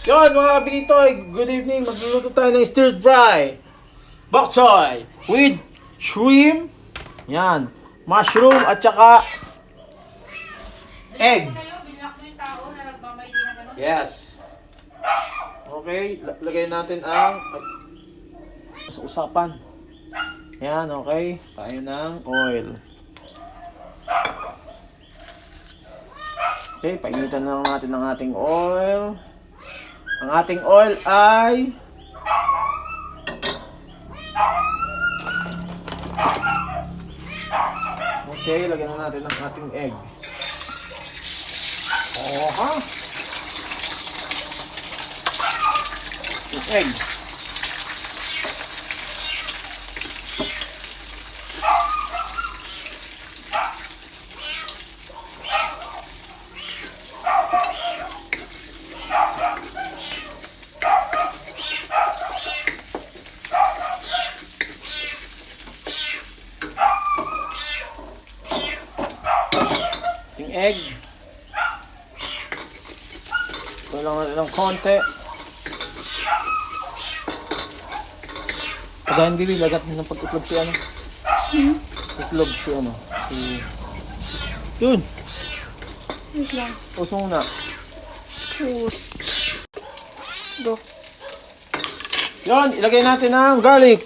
Yon mga kabitoy, good evening. Magluluto tayo ng stir fry bok choy with shrimp, yan, mushroom at saka egg. Yes. Okay, lagay natin ang sa usapan. Yan, okay. Tayo ng oil. Okay, painitan na lang natin ang ating oil. Ang ating oil ay okay, lagyan na natin ang ating egg. Oha! Yung egg. Egg. Ito lang natin ng konti. Pagkain dili, lagat ng pag-itlog si ano. Itlog si ano. Yun. Wait lang. Puso muna. Toast. Go. Yun, ilagay natin ang garlic.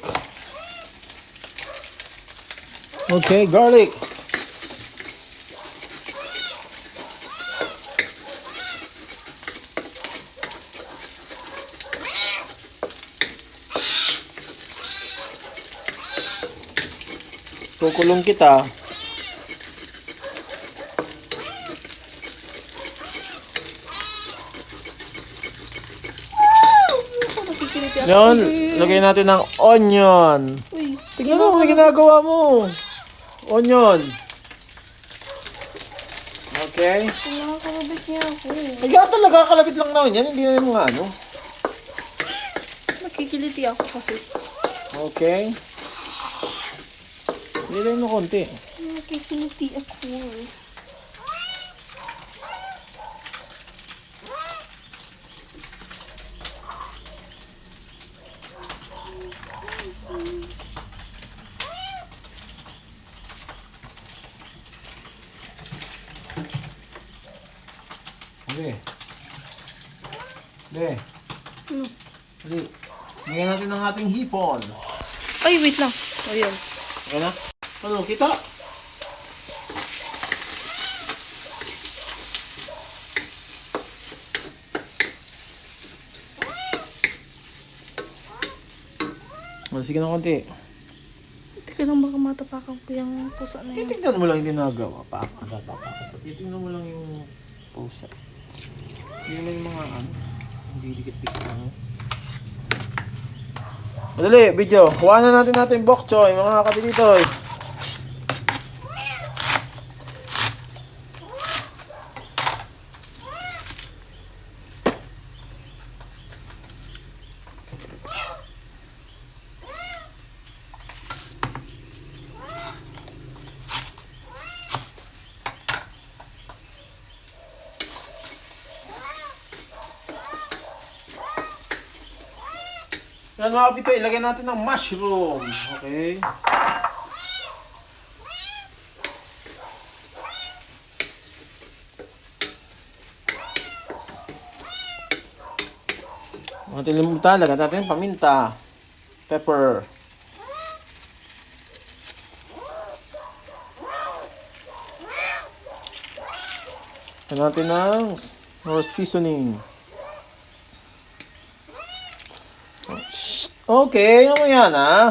Okay, garlic. Kukulong kita. Yan, lagay natin ng onion. Uy, Tingnan mo kung ginagawa mo. Onion. Okay. nakakalabit niya ako. Ay, talaga, kalapit lang naman yan. Hindi na yung mga ano. Nakikiliti ako kasi. Okay. Nilagay mo konti. Nakikiliti ako. Hindi. Hindi. Hindi. Lagyan natin ang ating hipon. Ay, wait lang. Ayun. Okay na? Ano, kita? Sige na konti. Teka lang, baka matapakan ko yung pusa na yun. Titignan mo lang yung ginagawa. Titignan mo lang yung pusa. Hindi mo yung mga ano. Hindi dikit-dikit lang. Madali, video. Kuha na natin bok choy, mga kabititoy. Yan mga kabitoy, ilagay natin ng mushroom. Okay. Mga tilimutan, lagyan natin paminta. Pepper. Lagyan natin ng more seasoning. Okay, ano yan ah?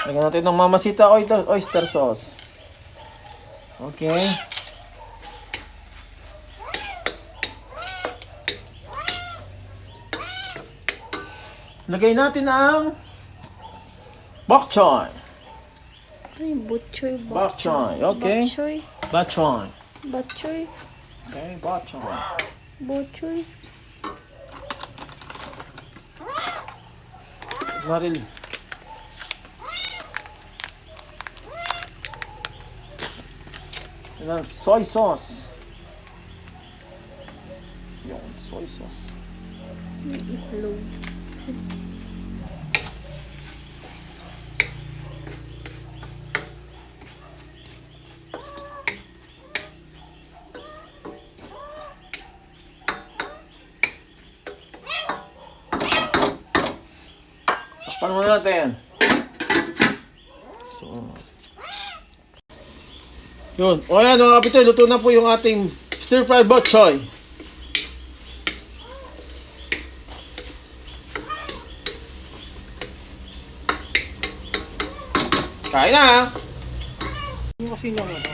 Lagyan natin ng Mamacita oyster sauce. Okay. Lagay natin ang bok choy. Ay, butchoy. Bok choy, okay. Butchoy. Bok choy. Butchoy. Okay, bok choy. Butchoy. Naril. Yan, soy sauce. Yung soy sauce. May itlog. Takpan muna natin. So, yun. O yan mga kapitoy, luto na po yung ating stir fried bok choy. Kain na ha! Yung kasi lang ito.